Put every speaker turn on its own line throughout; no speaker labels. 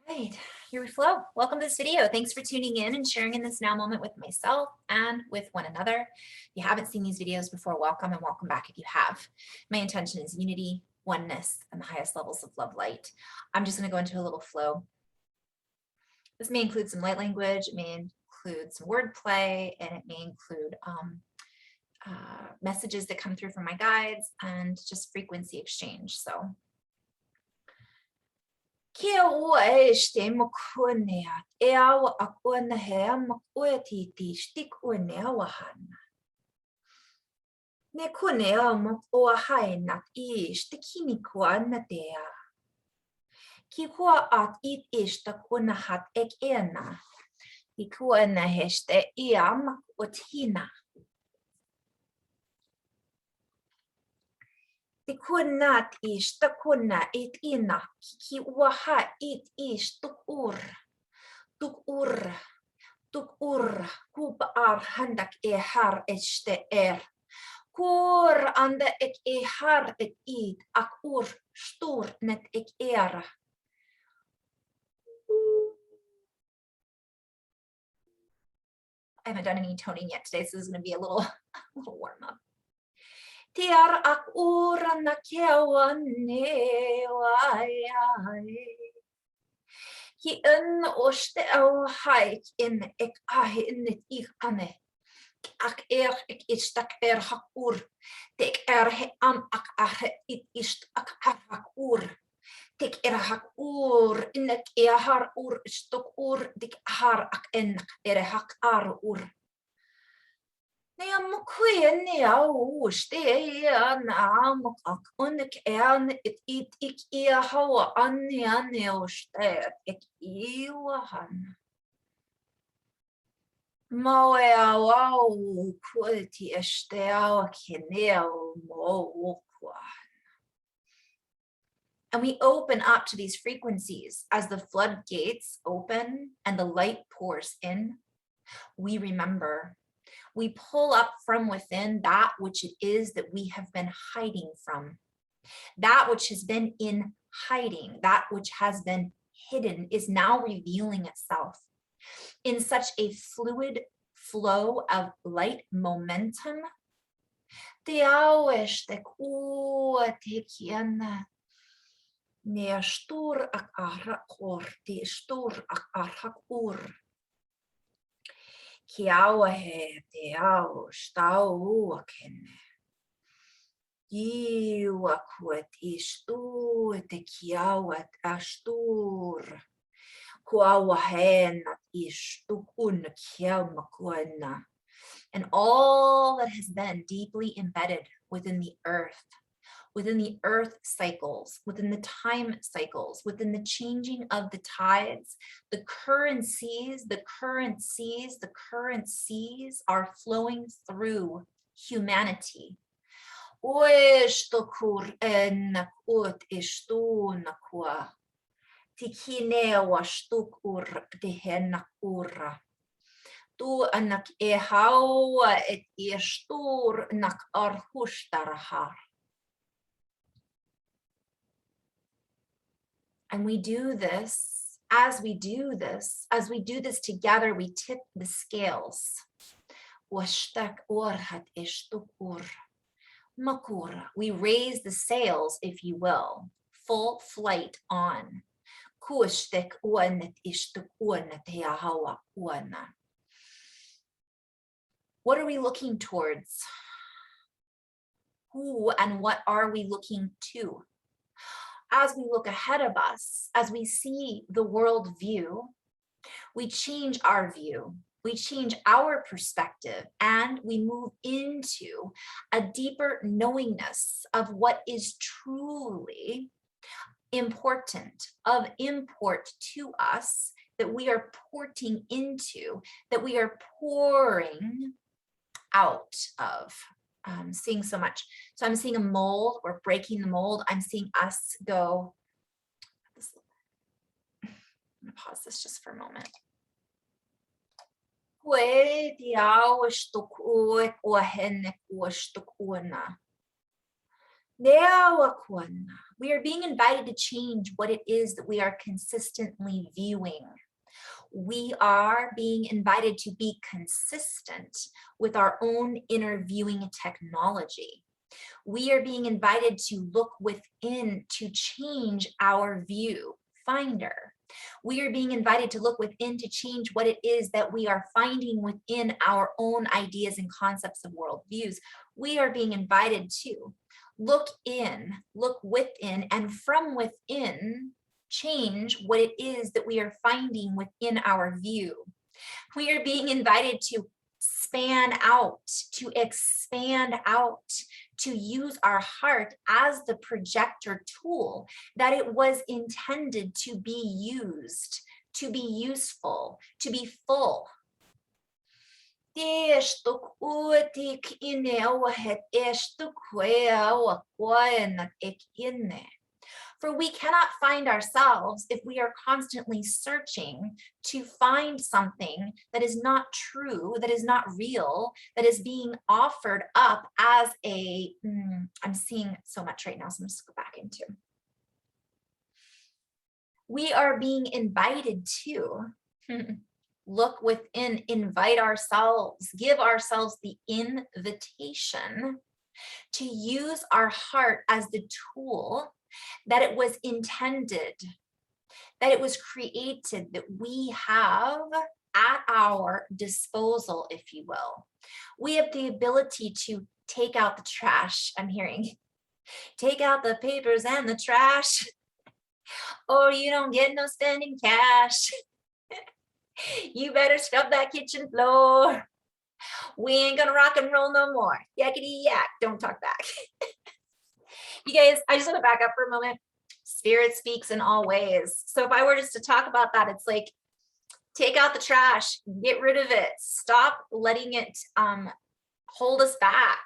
Right, here we flow. Welcome to this video. Thanks for tuning in and sharing in this now moment with myself and with one another. If you haven't seen these videos before, welcome and welcome back if you have. My intention is unity, oneness, and the highest levels of love light. I'm just going to go into a little flow. This may include some light language, it may include some wordplay, and it may include messages that come through from my guides and just frequency exchange. So Kia ua e shte mokuanea, e awa akuana hea makua titi shtik uanea wahana. Ne kunea mokoa haina I shtikini kuana dea. Ki kua at it ishta kuna hat ek ena. I kuana heshte ia makuatina. Ti kunat ish ta kuna it ina ki waha it ish tuk ur kuba ar handak e har este kur anda ek e har et id ak ur stur net ek era. I haven't done any toning yet today, so this is going to be a little warm up. Tiar ak ura na kewane wai. Ki un oste au haik in ek ahe in het ik ane. Ak ek istak hak ur. Tek he am ak ahe it ist ak hak ur. Tek hak ur in ek har ur stok ur dik har ak en hak ar ur. Nea mokuia nea uste ea na mokak unik ean it ik ia hawa ane uste ek iwahan. Maue au kuiti este au kineo mo. And we open up to these frequencies as the floodgates open and the light pours in. We remember. We pull up from within that which it is that we have been hiding from. That which has been in hiding, that which has been hidden is now revealing itself in such a fluid flow of light momentum. Kiawa he te au stau uakene. Iwa kuet istu te kiawat astur. Kuawa he nat istukun kiamakuana. And all that has been deeply embedded within the earth cycles, within the time cycles, within the changing of the tides, the current seas are flowing through humanity. Tu anak e hawa et iestur nak arhustarahar. And we do this, as we do this together, we tip the scales. We raise the sails, if you will, full flight on. What are we looking towards? Who and what are we looking to? As we look ahead of us, as we see the world view, we change our view, we change our perspective, and we move into a deeper knowingness of what is truly important, of import to us, that we are porting into, that we are pouring out of. Seeing so much. So I'm seeing a mold, we're breaking the mold. I'm seeing us go. I'm gonna pause this just for a moment. We are being invited to change what it is that we are consistently viewing. We are being invited to be consistent with our own inner viewing technology. We are being invited to look within to change our view finder. We are being invited to look within to change what it is that we are finding within our own ideas and concepts of worldviews. We are being invited to look in, look within, and from within, change what it is that we are finding within our view. We are being invited to span out, to expand out, to use our heart as the projector tool that it was intended to be used, to be useful, to be full. For we cannot find ourselves if we are constantly searching to find something that is not true, that is not real, that is being offered up as a, I'm seeing so much right now, so I'm just go back into. We are being invited to look within, invite ourselves, give ourselves the invitation to use our heart as the tool that it was intended, that it was created, that we have at our disposal, if you will. We have the ability to take out the trash. I'm hearing, take out the papers and the trash, or you don't get no spending cash. You better scrub that kitchen floor. We ain't gonna rock and roll no more. Yakety yak, don't talk back. You guys, I just want to back up for a moment. Spirit speaks in all ways. So if I were just to talk about that, it's like, take out the trash, get rid of it, stop letting it hold us back.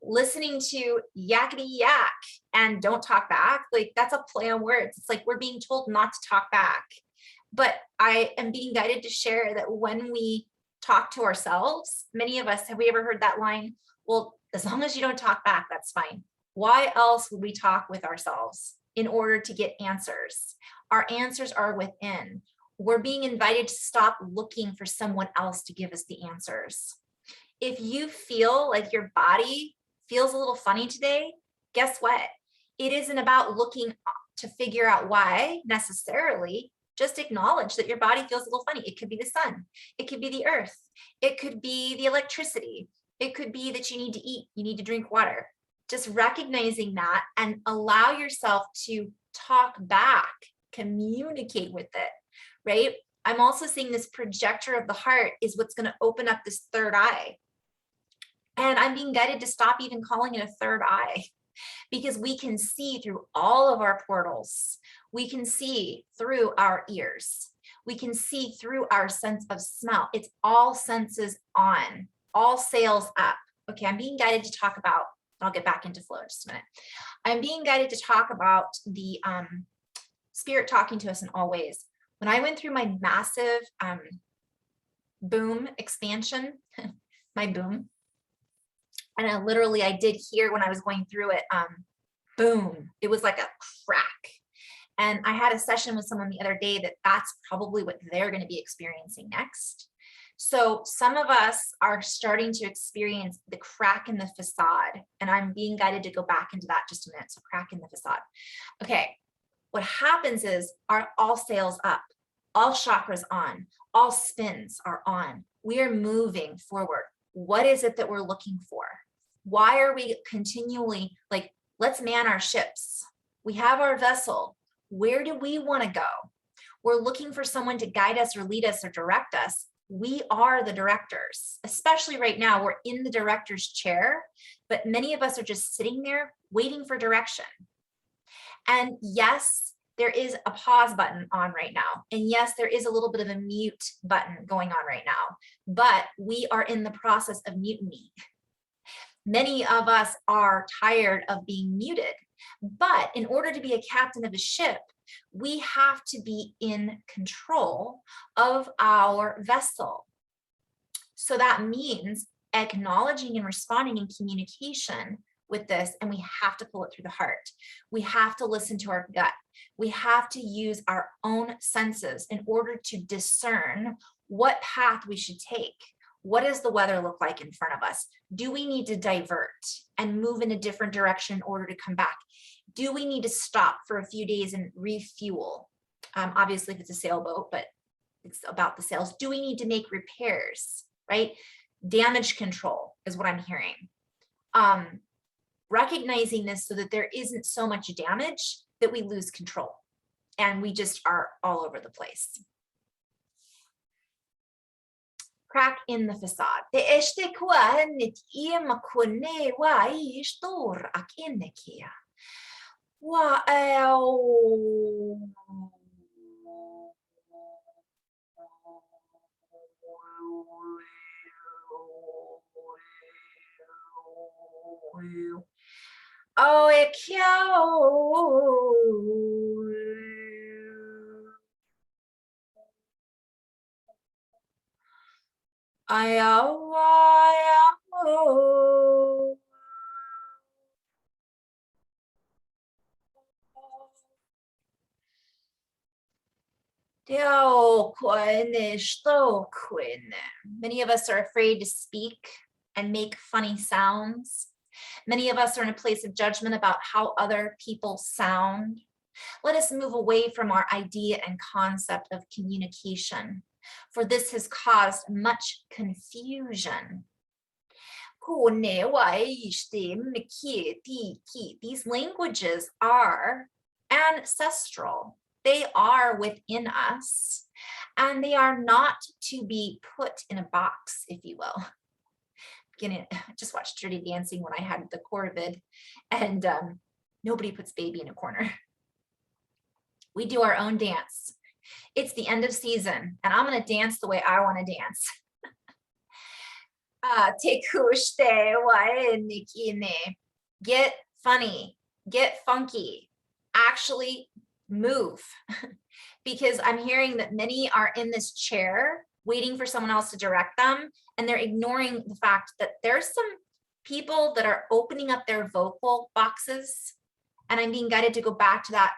Listening to yakety yak and don't talk back, like that's a play on words. It's like we're being told not to talk back. But I am being guided to share that when we talk to ourselves, many of us, have we ever heard that line? Well, as long as you don't talk back, that's fine. Why else would we talk with ourselves in order to get answers? Our answers are within. We're being invited to stop looking for someone else to give us the answers. If you feel like your body feels a little funny today, guess what? It isn't about looking to figure out why necessarily. Just acknowledge that your body feels a little funny. It could be the sun. It could be the earth. It could be the electricity. It could be that you need to eat. You need to drink water. Just recognizing that and allow yourself to talk back, communicate with it, right? I'm also seeing this projector of the heart is what's going to open up this third eye. And I'm being guided to stop even calling it a third eye, because we can see through all of our portals. We can see through our ears. We can see through our sense of smell. It's all senses on, all sails up. Okay, I'm being guided to talk about, I'll get back into flow in just a minute. I'm being guided to talk about the spirit talking to us in all ways. When I went through my massive boom expansion, my boom, and I did hear when I was going through it, boom, it was like a crack. And I had a session with someone the other day that's probably what they're going to be experiencing next. So some of us are starting to experience the crack in the facade, and I'm being guided to go back into that just a minute. So crack in the facade. Okay, what happens is all sails up, all chakras on, all spins are on. We are moving forward. What is it that we're looking for? Why are we continually like, let's man our ships. We have our vessel. Where do we want to go? We're looking for someone to guide us or lead us or direct us. We are the directors, especially right now. We're in the director's chair, but many of us are just sitting there waiting for direction. And yes, there is a pause button on right now. And yes, there is a little bit of a mute button going on right now, but we are in the process of mutiny. Many of us are tired of being muted, but in order to be a captain of a ship, we have to be in control of our vessel. So that means acknowledging and responding in communication with this, and we have to pull it through the heart. We have to listen to our gut. We have to use our own senses in order to discern what path we should take. What does the weather look like in front of us? Do we need to divert and move in a different direction in order to come back? Do we need to stop for a few days and refuel? Obviously, if it's a sailboat, but it's about the sails. Do we need to make repairs, right? Damage control is what I'm hearing. Recognizing this so that there isn't so much damage that we lose control and we just are all over the place. Crack in the facade. Oh, it Many of us are afraid to speak and make funny sounds. Many of us are in a place of judgment about how other people sound. Let us move away from our idea and concept of communication, for this has caused much confusion. These languages are ancestral. They are within us, and they are not to be put in a box, if you will. I just watched Dirty Dancing when I had the COVID, and nobody puts baby in a corner. We do our own dance. It's the end of season, and I'm going to dance the way I want to dance. Get funny, get funky, actually move. Because I'm hearing that many are in this chair waiting for someone else to direct them, and they're ignoring the fact that there's some people that are opening up their vocal boxes, and I'm being guided to go back to that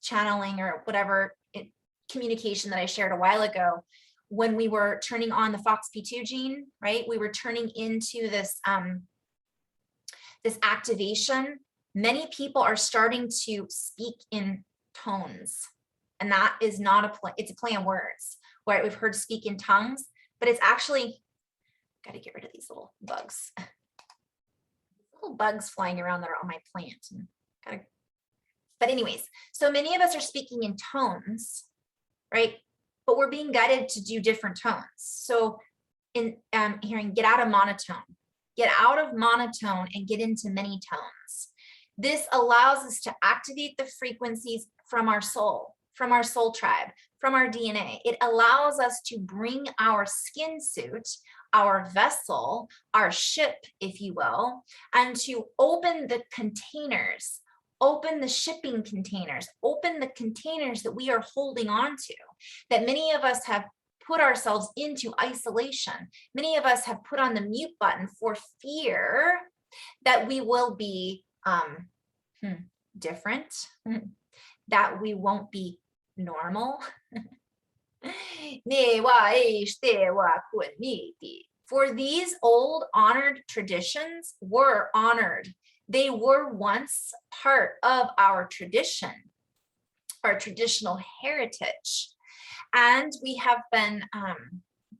channeling or whatever communication that I shared a while ago when we were turning on the FOXP2 gene, right? We were turning into this this activation. Many people are starting to speak in tones, and that is not a play, it's a play on words, right? We've heard speak in tongues, but it's actually, got to get rid of these little bugs. Little bugs flying around that are on my plant. And but anyways, so many of us are speaking in tones, right? But we're being guided to do different tones. So in hearing, get out of monotone. Get out of monotone and get into many tones. This allows us to activate the frequencies from our soul tribe, from our DNA. It allows us to bring our skin suit, our vessel, our ship, if you will, and to open the containers, open the shipping containers, open the containers that we are holding on to, that many of us have put ourselves into isolation. Many of us have put on the mute button for fear that we will be different, that we won't be normal. For these old honored traditions were honored. They were once part of our tradition, our traditional heritage. And we have been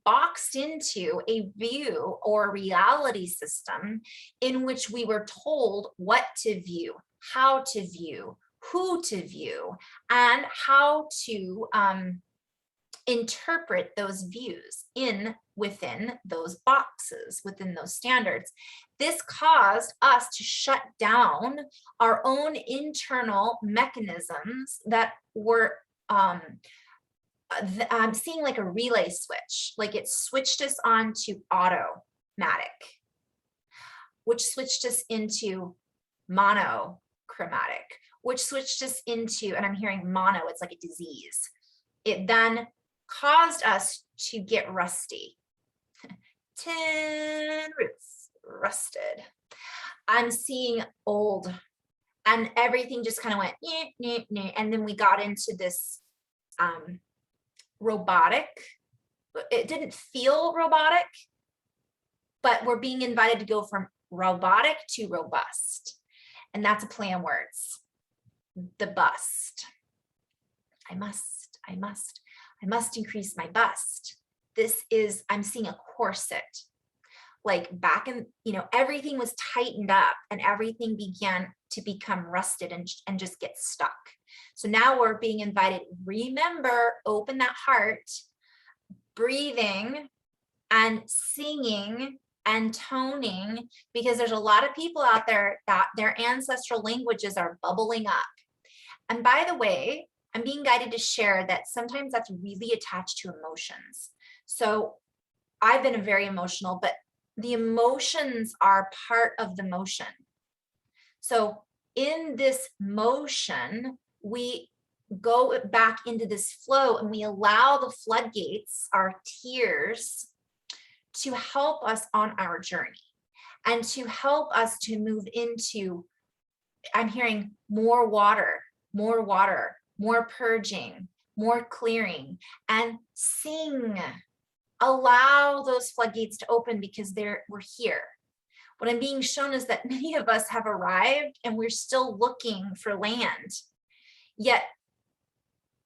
boxed into a view or reality system in which we were told what to view, how to view, who to view, and how to interpret those views within those boxes, within those standards. This caused us to shut down our own internal mechanisms that were I'm seeing like a relay switch, like it switched us on to automatic, which switched us into monochromatic, which switched us into, and I'm hearing mono, it's like a disease. It then caused us to get rusty. Tin roots, rusted. I'm seeing old, and everything just kind of went, nah, nah, nah. And then we got into this robotic. It didn't feel robotic, but we're being invited to go from robotic to robust. And that's a play on words. The bust. I must increase my bust. This is, I'm seeing a corset. Like back in, everything was tightened up and everything began to become rusted and just get stuck. So now we're being invited, remember, open that heart, breathing and singing and toning, because there's a lot of people out there that their ancestral languages are bubbling up. And by the way, I'm being guided to share that sometimes that's really attached to emotions. So I've been very emotional, but the emotions are part of the motion. So in this motion, we go back into this flow and we allow the floodgates, our tears, to help us on our journey and to help us to move into, I'm hearing more water, more purging, more clearing, and sing. Allow those floodgates to open because we're here. What I'm being shown is that many of us have arrived and we're still looking for land, yet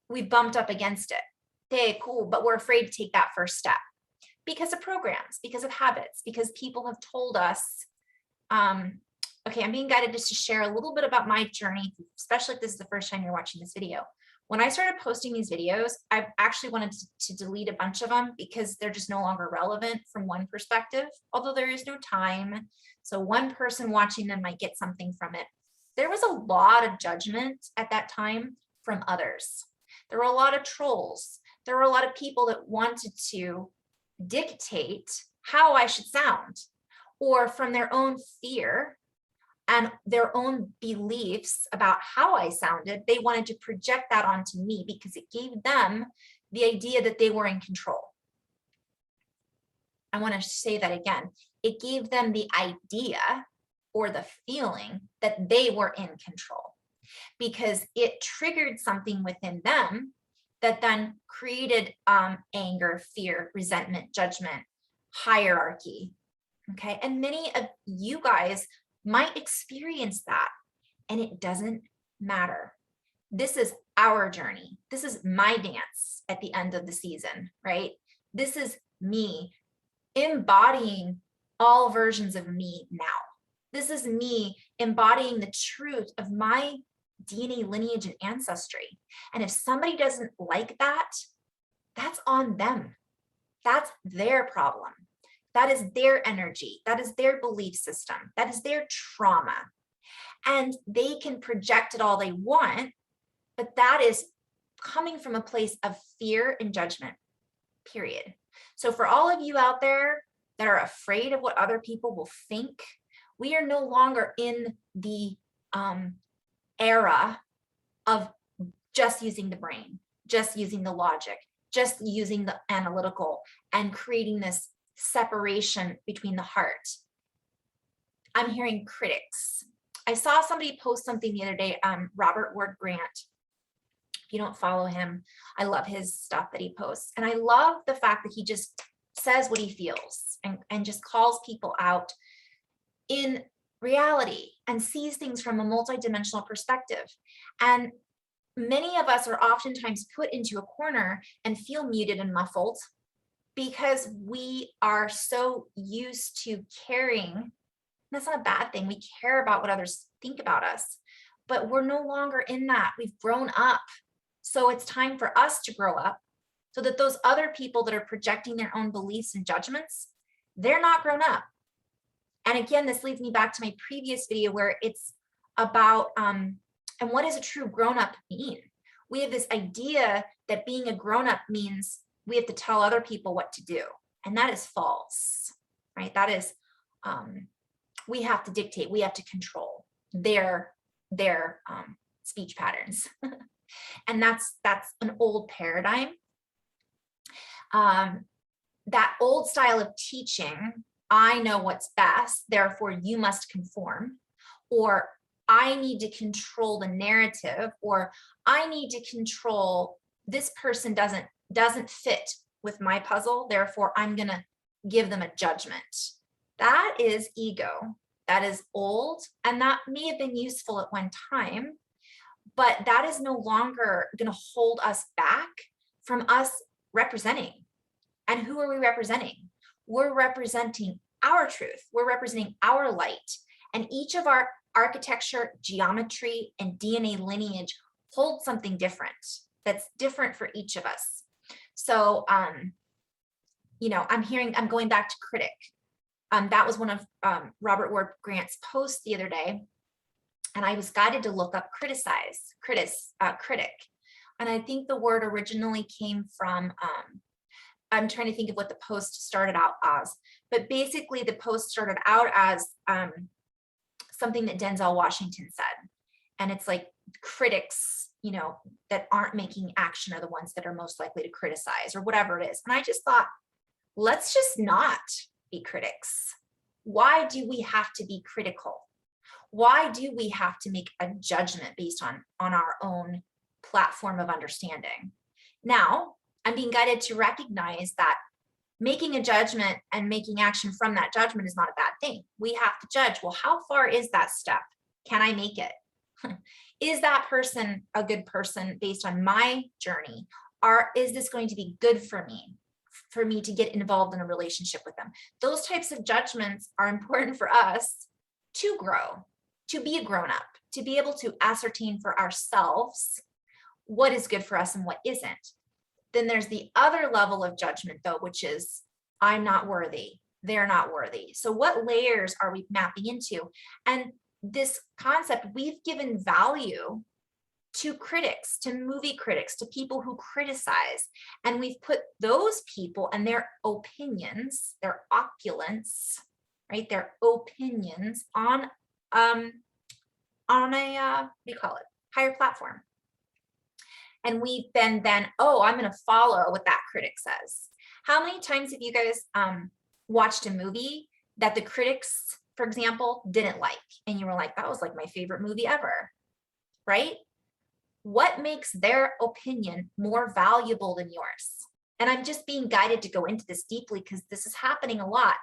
we bumped up against it. Okay, cool, but we're afraid to take that first step because of programs, because of habits, because people have told us, okay, I'm being guided just to share a little bit about my journey, especially if this is the first time you're watching this video. When I started posting these videos, I actually wanted to delete a bunch of them because they're just no longer relevant from one perspective, although there is no time. So one person watching them might get something from it. There was a lot of judgment at that time from others. There were a lot of trolls. There were a lot of people that wanted to dictate how I should sound, or from their own fear and their own beliefs about how I sounded, they wanted to project that onto me because it gave them the idea that they were in control. I want to say that again. It gave them the idea or the feeling that they were in control because it triggered something within them that then created anger, fear, resentment, judgment, hierarchy. Okay, and many of you guys might experience that, and it doesn't matter. This is our journey. This is my dance at the end of the season, right? This is me embodying all versions of me now. This is me embodying the truth of my DNA lineage and ancestry. And if somebody doesn't like that, that's on them. That's their problem. That is their energy. That is their belief system. That is their trauma. And they can project it all they want, but that is coming from a place of fear and judgment, period. So for all of you out there that are afraid of what other people will think, we are no longer in the era of just using the brain, just using the logic, just using the analytical and creating this separation between the heart. I'm hearing critics. I saw somebody post something the other day, Robert Ward Grant. If you don't follow him, I love his stuff that he posts. And I love the fact that he just says what he feels and just calls people out in reality and sees things from a multidimensional perspective. And many of us are oftentimes put into a corner and feel muted and muffled because we are so used to caring. That's not a bad thing. We care about what others think about us, but we're no longer in that. We've grown up. So it's time for us to grow up so that those other people that are projecting their own beliefs and judgments, they're not grown up. And again, this leads me back to my previous video where it's about, and what does a true grown-up mean? We have this idea that being a grown-up means we have to tell other people what to do. And that is false, right? That is, we have to dictate, we have to control their speech patterns. And that's an old paradigm. That old style of teaching I know what's best, therefore you must conform, or I need to control the narrative, or I need to control, this person doesn't fit with my puzzle, therefore I'm going to give them a judgment. That is ego. That is old, and that may have been useful at one time, but that is no longer going to hold us back from us representing. And who are we representing? We're representing our truth. We're representing our light. And each of our architecture, geometry, and DNA lineage holds something different that's different for each of us. So, you know, I'm going back to critic. That was one of Robert Ward Grant's posts the other day. And I was guided to look up critic. And I think the word originally came from, I'm trying to think of what the post started out as, but basically the post started out as something that Denzel Washington said. And it's like critics, you know, that aren't making action are the ones that are most likely to criticize or whatever it is. And I just thought, let's just not be critics. Why do we have to be critical? Why do we have to make a judgment based on our own platform of understanding? Now, I'm being guided to recognize that making a judgment and making action from that judgment is not a bad thing. We have to judge, well, how far is that step? Can I make it? Is that person a good person based on my journey? Or is this going to be good for me to get involved in a relationship with them? Those types of judgments are important for us to grow, to be a grown-up, to be able to ascertain for ourselves what is good for us and what isn't. Then there's the other level of judgment, though, which is I'm not worthy, they're not worthy. So what layers are we mapping into? And this concept, we've given value to critics, to movie critics, to people who criticize, and we've put those people and their opinions, their opulence, right, their opinions on a what do you call it, higher platform. And we've been then, oh, I'm going to follow what that critic says. How many times have you guys watched a movie that the critics, for example, didn't like, and you were like, that was like my favorite movie ever, right? What makes their opinion more valuable than yours? And I'm just being guided to go into this deeply because this is happening a lot.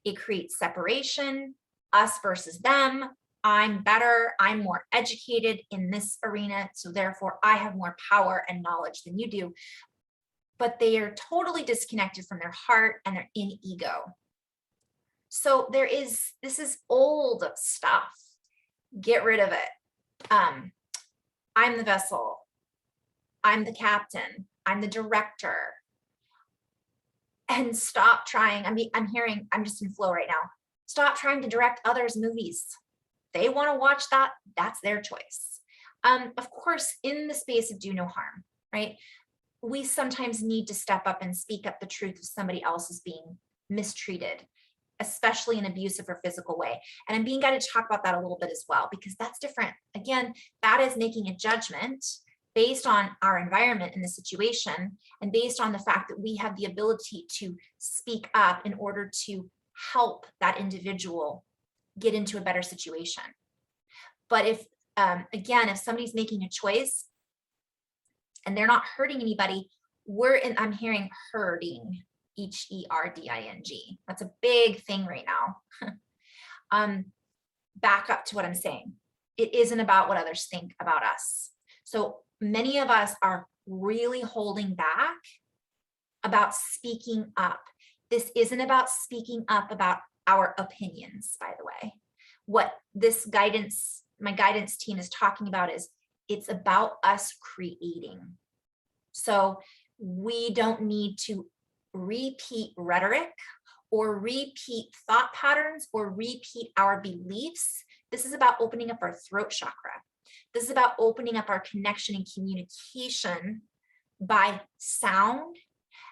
It creates separation, us versus them. I'm better, I'm more educated in this arena, so therefore I have more power and knowledge than you do. But they are totally disconnected from their heart and they're in ego. So this is old stuff. Get rid of it. I'm the vessel. I'm the captain. I'm the director. And stop trying. I'm just in flow right now. Stop trying to direct others' movies. They want to watch that, that's their choice. Of course, in the space of do no harm, right? We sometimes need to step up and speak up the truth if somebody else is being mistreated, especially in an abusive or physical way. And I'm being guided to talk about that a little bit as well, because that's different. Again, that is making a judgment based on our environment in the situation and based on the fact that we have the ability to speak up in order to help that individual get into a better situation. But if, again, if somebody's making a choice and they're not hurting anybody, I'm hearing hurting, H-E-R-D-I-N-G. That's a big thing right now. Back up to what I'm saying. It isn't about what others think about us. So many of us are really holding back about speaking up. This isn't about speaking up about our opinions, by the way. What this guidance, my guidance team is talking about is it's about us creating. So we don't need to repeat rhetoric or repeat thought patterns or repeat our beliefs. This is about opening up our throat chakra. This is about opening up our connection and communication by sound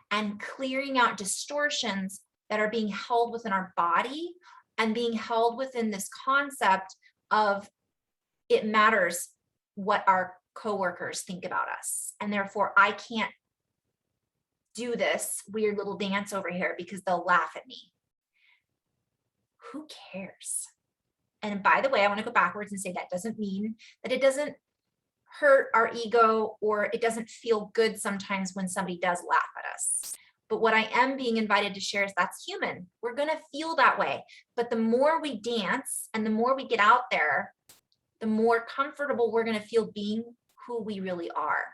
and clearing out distortions that are being held within our body and being held within this concept of it matters what our coworkers think about us. And therefore I can't do this weird little dance over here because they'll laugh at me. who cares? And by the way, I want to go backwards and say that doesn't mean that it doesn't hurt our ego or it doesn't feel good sometimes when somebody does laugh at us. But what I am being invited to share is that's human. We're going to feel that way. But the more we dance and the more we get out there, the more comfortable we're going to feel being who we really are.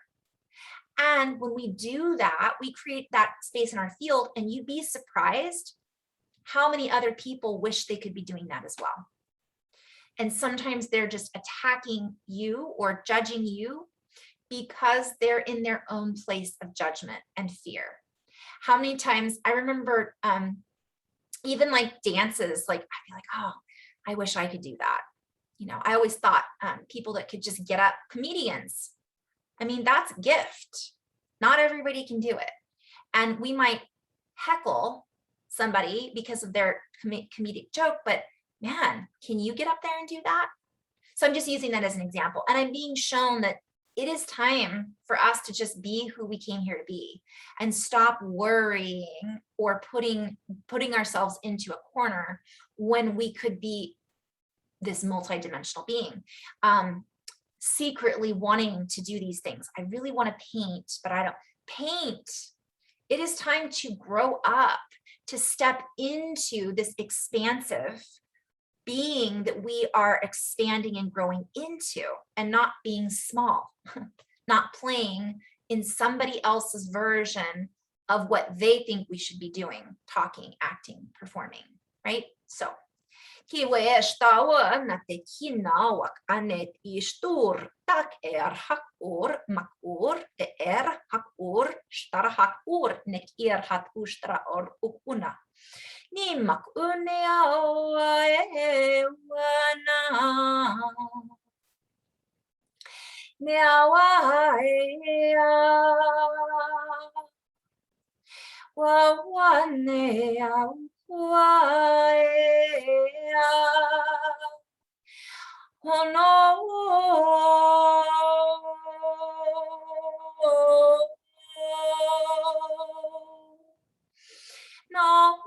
And when we do that, we create that space in our field, and you'd be surprised how many other people wish they could be doing that as well. And sometimes they're just attacking you or judging you because they're in their own place of judgment and fear. How many times I remember even like dances, like I'd be like, oh, I wish I could do that. You know, I always thought people that could just get up, comedians. I mean, that's a gift. Not everybody can do it. And we might heckle somebody because of their comedic joke, but man, can you get up there and do that? So I'm just using that as an example. And I'm being shown that it is time for us to just be who we came here to be and stop worrying or putting ourselves into a corner when we could be this multidimensional being. Secretly wanting to do these things. I really want to paint, but I don't paint. It is time to grow up, to step into this expansive being that we are expanding and growing into, and not being small, not playing in somebody else's version of what they think we should be doing, talking, acting, performing, right? So Kiwesh tawa na te kinawak anet ishtur tak hakur makur te hakur shtar hakur nek hat ustra or ukuna. Ni makune awa ewana. Ne awa ea. Wawane awa. Oh no, no.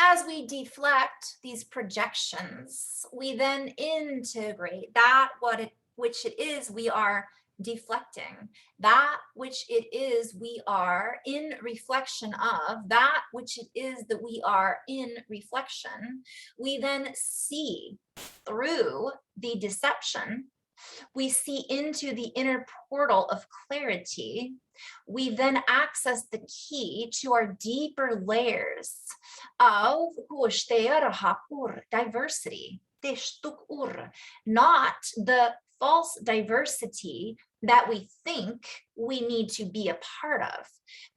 As we deflect these projections, we then integrate that which it is we are deflecting, that which it is we are in reflection of, that which it is that we are in reflection. We then see through the deception, we see into the inner portal of clarity. We then access the key to our deeper layers of diversity, not the false diversity that we think we need to be a part of.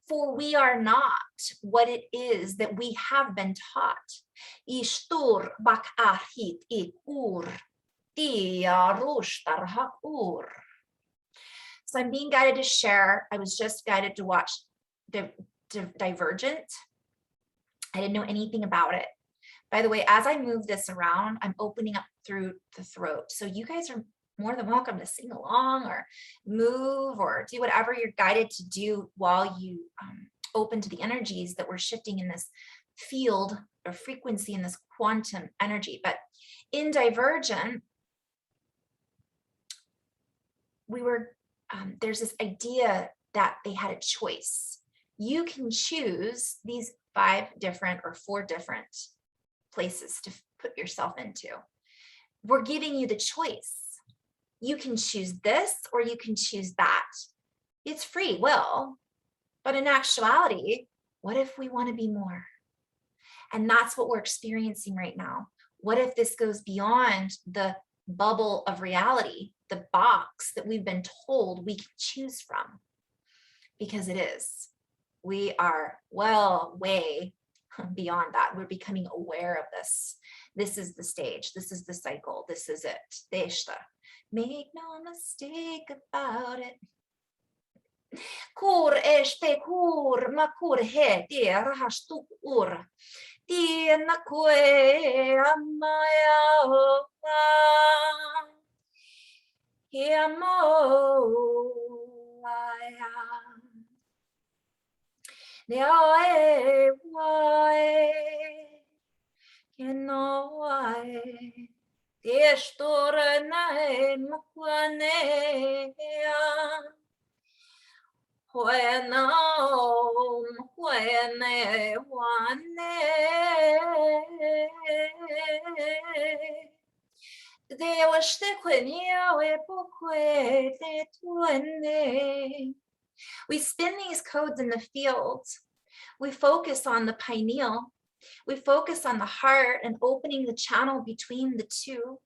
For we are not what it is that we have been taught. Ishtur bak ahit ikur. So I'm being guided to share. I was just guided to watch Divergent. I didn't know anything about it. By the way, as I move this around, I'm opening up through the throat. So you guys are more than welcome to sing along or move or do whatever you're guided to do while you open to the energies that we're shifting in this field or frequency, in this quantum energy. But in Divergent, there's this idea that they had a choice. You can choose these 5 different or 4 different places to put yourself into. We're giving you the choice. You can choose this or you can choose that. It's free will, but in actuality, what if we want to be more? And that's what we're experiencing right now. What if this goes beyond the bubble of reality, the box that we've been told we can choose from? Because it is. We are way beyond that. We're becoming aware of this. This is the stage. This is the cycle. This is it. Deshta. Make no mistake about it. Kur este kur makur he dir hastuk ur. Tina kwe amaya oa. Hiamo aya. Neae wae. Kenoae. Destora nae mukwanea. When I want they was the we spin these codes in the field. We focus on the pineal. We focus on the heart and opening the channel between the two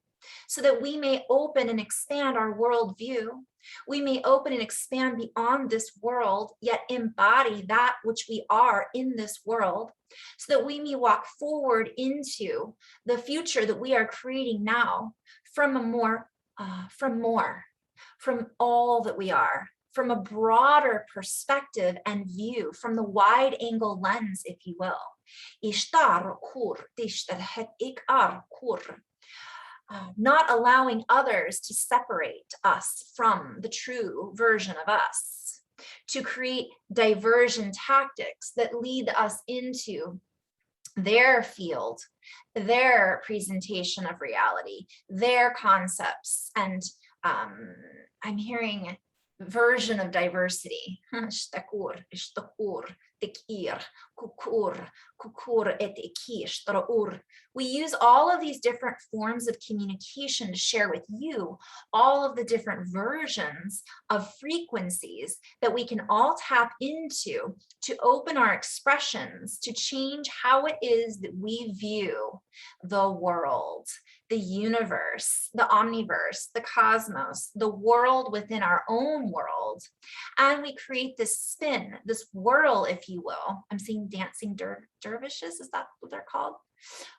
so that we may open and expand our worldview. We may open and expand beyond this world, yet embody that which we are in this world, so that we may walk forward into the future that we are creating now from all that we are, from a broader perspective and view, from the wide angle lens, if you will. Not allowing others to separate us from the true version of us, to create diversion tactics that lead us into their field, their presentation of reality, their concepts. And I'm hearing version of diversity. Shtakur, shtakur, tekir, kukur, kukur et ekish, traur. We use all of these different forms of communication to share with you all of the different versions of frequencies that we can all tap into to open our expressions, to change how it is that we view the world, the universe, the omniverse, the cosmos, the world within our own world. And we create this spin, this whirl, if you will. I'm seeing dancing dervishes, is that what they're called?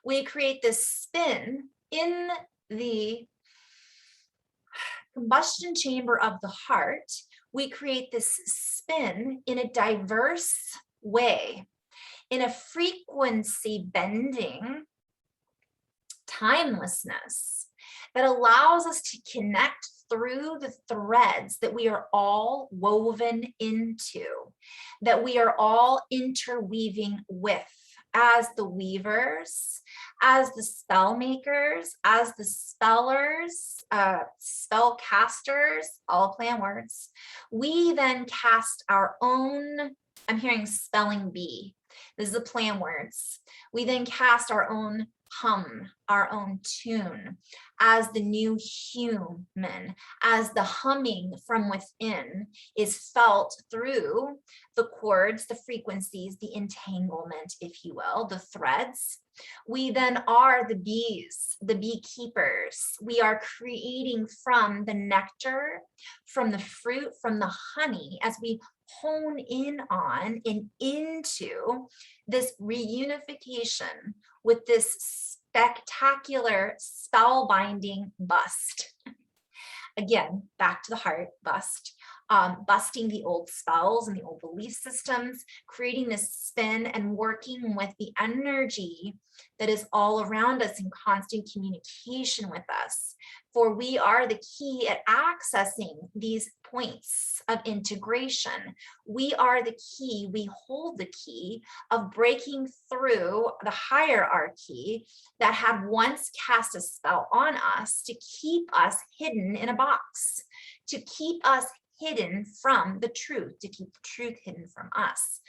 We create this spin in the combustion chamber of the heart. We create this spin in a diverse way, in a frequency bending timelessness that allows us to connect through the threads that we are all woven into, that we are all interweaving with as the weavers, as the spell makers, as the spellers, spell casters, all play on words. We then cast our own, I'm hearing spelling bee. This is a play on words. We then cast our own hum, our own tune as the new human, as the humming from within is felt through the chords, the frequencies, the entanglement, if you will, the threads. We then are the bees, the beekeepers. We are creating from the nectar, from the fruit, from the honey, as we hone in on and into this reunification with this spectacular spellbinding bust. Again, back to the heart, bust busting the old spells and the old belief systems, creating this spin and working with the energy that is all around us in constant communication with us. For we are the key at accessing these points of integration. We are the key, we hold the key of breaking through the hierarchy that had once cast a spell on us to keep us hidden in a box, to keep us hidden from the truth, to keep the truth hidden from us.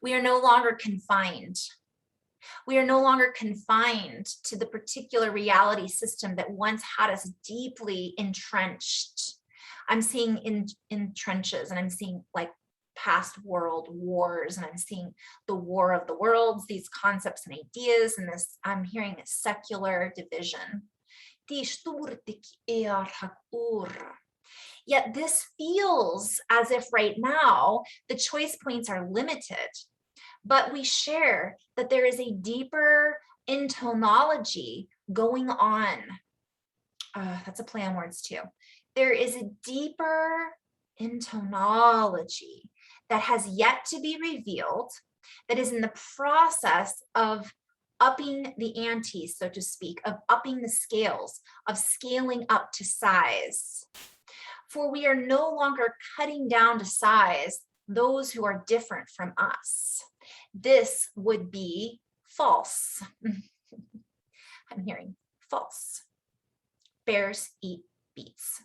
We are no longer confined. We are no longer confined to the particular reality system that once had us deeply entrenched. I'm seeing in trenches, and I'm seeing like past world wars, and I'm seeing the war of the worlds, these concepts and ideas, and this, I'm hearing this secular division. Yet this feels as if right now the choice points are limited, but we share that there is a deeper intonology going on. That's a play on words too. There is a deeper intonology that has yet to be revealed, that is in the process of upping the ante, so to speak, of upping the scales, of scaling up to size. For we are no longer cutting down to size those who are different from us. This would be false. I'm hearing false. Bears eat beets.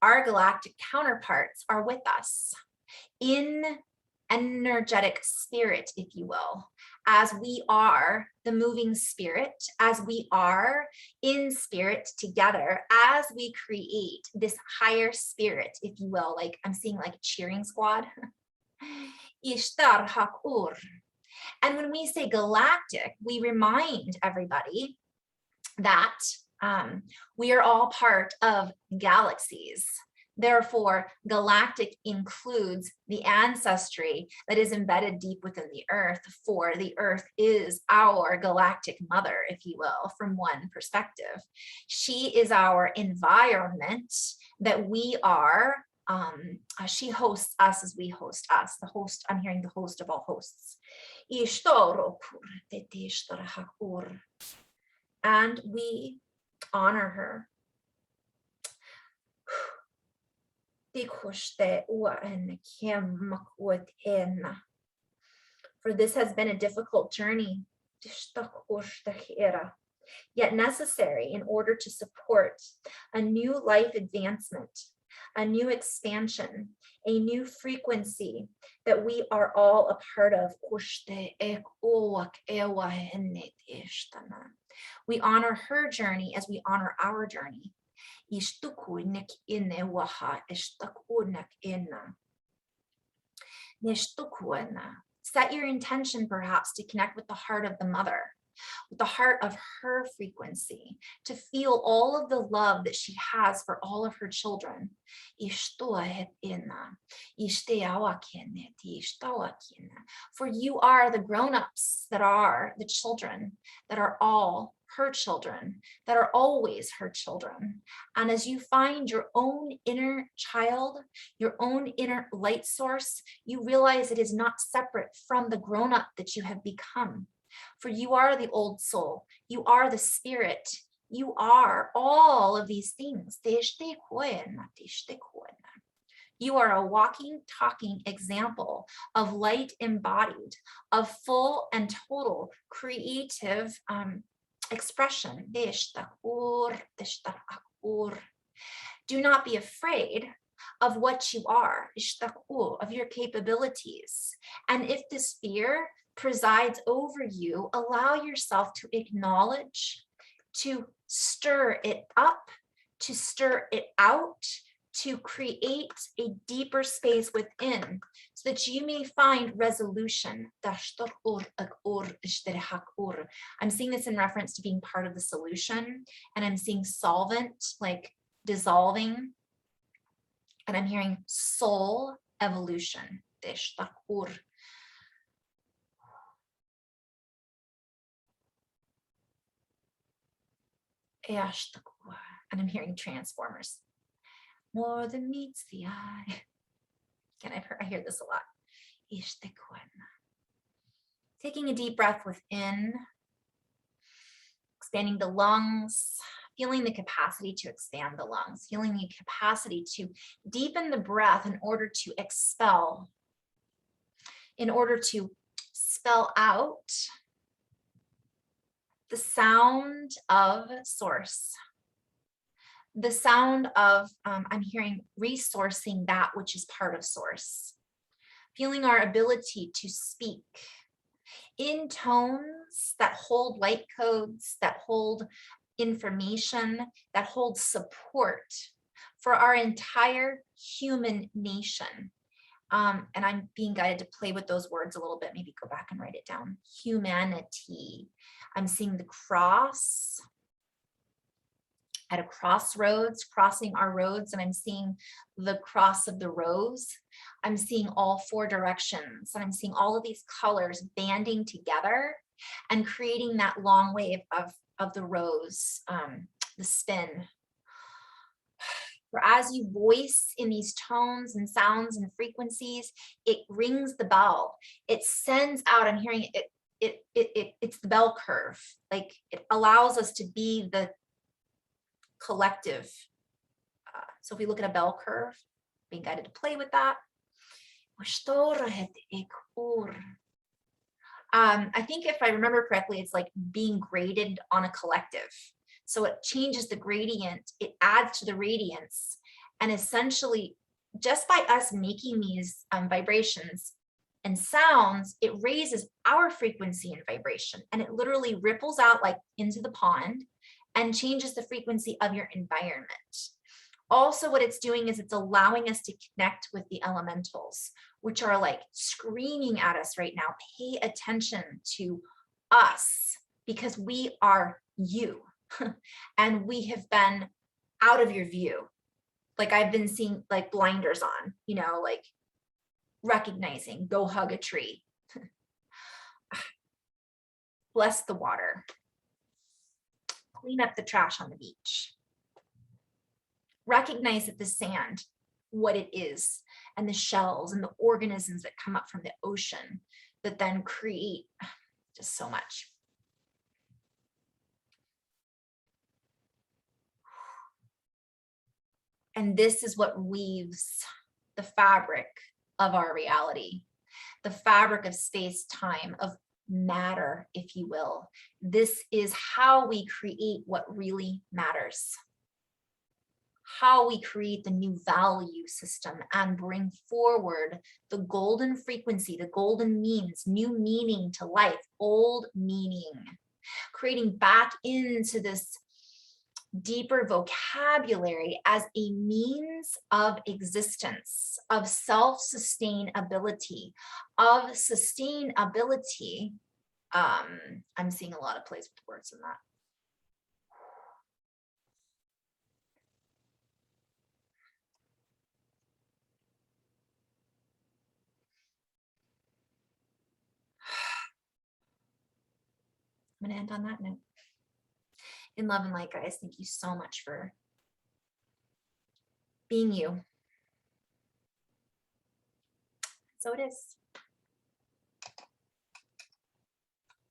Our galactic counterparts are with us in energetic spirit, if you will, as we are the moving spirit, as we are in spirit together, as we create this higher spirit, if you will, like I'm seeing like a cheering squad. Ishtar Hakur. And when we say galactic, we remind everybody that we are all part of galaxies. Therefore, galactic includes the ancestry that is embedded deep within the earth, for the earth is our galactic mother, if you will, from one perspective. She is our environment that we are. She hosts us as we host us. The host, I'm hearing the host of all hosts. And we honor her. For this has been a difficult journey, yet necessary in order to support a new life advancement, a new expansion, a new frequency that we are all a part of. We honor her journey as we honor our journey. Set your intention perhaps to connect with the heart of the mother, with the heart of her frequency, to feel all of the love that she has for all of her children. For you are the grown-ups that are the children, that are all her children, that are always her children. And as you find your own inner child, your own inner light source, you realize it is not separate from the grown-up that you have become. For you are the old soul, you are the spirit, you are all of these things. You are a walking, talking example of light embodied, of full and total creative expression. Do not be afraid of what you are, of your capabilities. And if this fear presides over you, allow yourself to acknowledge, to stir it up, to stir it out, to create a deeper space within so that you may find resolution. I'm seeing this in reference to being part of the solution, and I'm seeing solvent, like dissolving, and I'm hearing soul evolution. And I'm hearing transformers. More than meets the eye. And I hear this a lot. Taking a deep breath within, expanding the lungs, feeling the capacity to expand the lungs, feeling the capacity to deepen the breath in order to expel, in order to spell out the sound of source, the sound of, I'm hearing resourcing that which is part of source, feeling our ability to speak in tones that hold light codes, that hold information, that hold support for our entire human nation. And I'm being guided to play with those words a little bit, maybe go back and write it down. Humanity. I'm seeing the cross at a crossroads, crossing our roads, and I'm seeing the cross of the rose. I'm seeing all four directions, and I'm seeing all of these colors banding together and creating that long wave of the rose, the spin. For as you voice in these tones and sounds and frequencies, it rings the bell. It sends out, I'm hearing it's the bell curve. Like it allows us to be the collective. So if we look at a bell curve, being guided to play with that. I think if I remember correctly, it's like being graded on a collective. So it changes the gradient, it adds to the radiance. And essentially, just by us making these vibrations and sounds, it raises our frequency and vibration. And it literally ripples out like into the pond and changes the frequency of your environment. Also, what it's doing is it's allowing us to connect with the elementals, which are like screaming at us right now. Pay attention to us because we are you. And we have been out of your view. Like I've been seeing like blinders on, you know, like recognizing, go hug a tree. Bless the water. Clean up the trash on the beach. Recognize that the sand, what it is, and the shells and the organisms that come up from the ocean that then create just so much. And this is what weaves the fabric of our reality, the fabric of space-time, of matter, if you will. This is how we create what really matters, how we create the new value system and bring forward the golden frequency, the golden means, new meaning to life, old meaning, creating back into this deeper vocabulary as a means of existence, of self-sustainability, of sustainability. I'm seeing a lot of plays with words in that. I'm going to end on that note. In love and light, guys, thank you so much for being you. So it is.